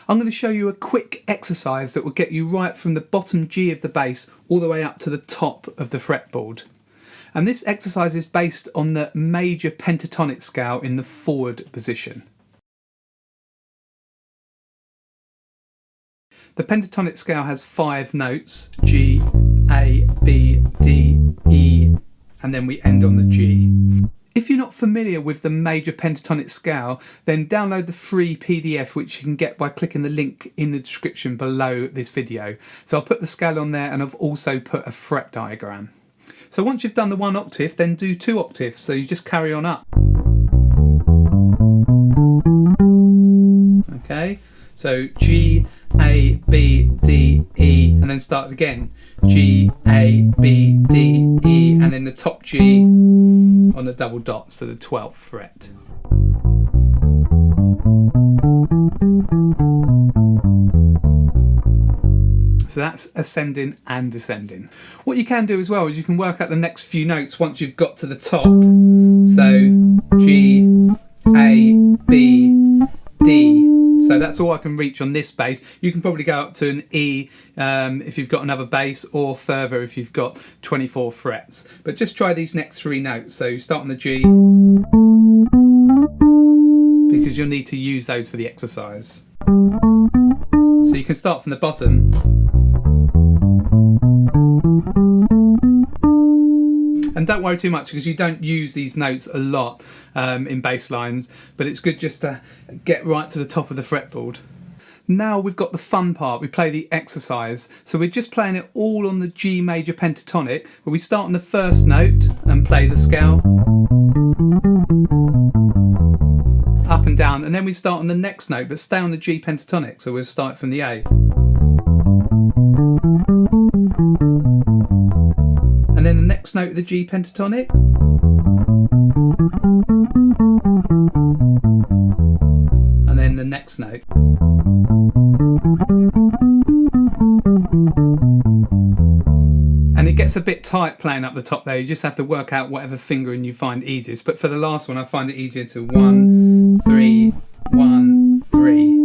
I'm going to show you a quick exercise that will get you right from the bottom G of the bass all the way up to the top of the fretboard. And this exercise is based on the Major Pentatonic Scale in the forward position. The pentatonic scale has 5 notes: G, A, B, D, E, and then we end on the G. If you're not familiar with the Major Pentatonic Scale, then download the free PDF which you can get by clicking the link in the description below this video. So I've put the scale on there and I've also put a fret diagram. So once you've done the 1 octave, then do 2 octaves, so you just carry on up. Okay, so G, A, B, D, E, and then start again. G, A, B, D, E, and then the top G on the double dot, so the 12th fret. So that's ascending and descending. What you can do as well is you can work out the next few notes once you've got to the top. So G, A, B, D. So that's all I can reach on this bass. You can probably go up to an E if you've got another bass, or further if you've got 24 frets. But just try these next 3 notes. So you start on the G, because you'll need to use those for the exercise. So you can start from the bottom. And don't worry too much because you don't use these notes a lot in bass lines, but it's good just to get right to the top of the fretboard. Now we've got the fun part, we play the exercise. So we're just playing it all on the G major pentatonic, where we start on the first note and play the scale up and down, and then we start on the next note but stay on the G pentatonic, so we'll start from the A. And then the next note of the G pentatonic. And then the next note. And it gets a bit tight playing up the top there. You just have to work out whatever fingering you find easiest. But for the last one, I find it easier to 1, 3, 1, 3.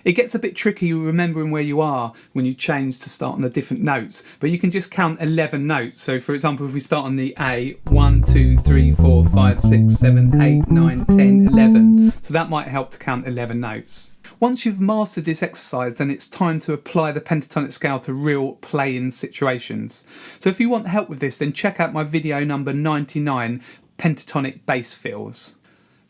It gets a bit tricky remembering where you are when you change to start on the different notes, but you can just count 11 notes. So for example, if we start on the A, 1, 2, 3, 4, 5, 6, 7, 8, 9, 10, 11. So that might help to count 11 notes. Once you've mastered this exercise, then it's time to apply the pentatonic scale to real playing situations. So if you want help with this, then check out my video number 99, Pentatonic Bass Fills.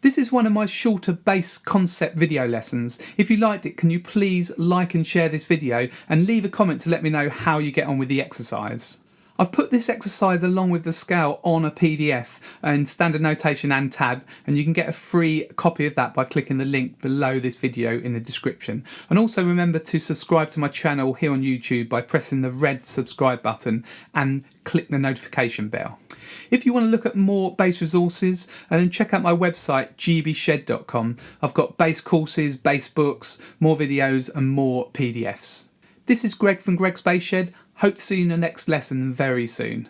This is one of my shorter bass concept video lessons. If you liked it, can you please like and share this video and leave a comment to let me know how you get on with the exercise. I've put this exercise along with the scale on a PDF in standard notation and tab, and you can get a free copy of that by clicking the link below this video in the description. And also remember to subscribe to my channel here on YouTube by pressing the red subscribe button and click the notification bell. If you want to look at more bass resources, then check out my website gbshed.com. I've got bass courses, bass books, more videos and more PDFs. This is Greg from Greg's Bass Shed. Hope to see you in the next lesson very soon.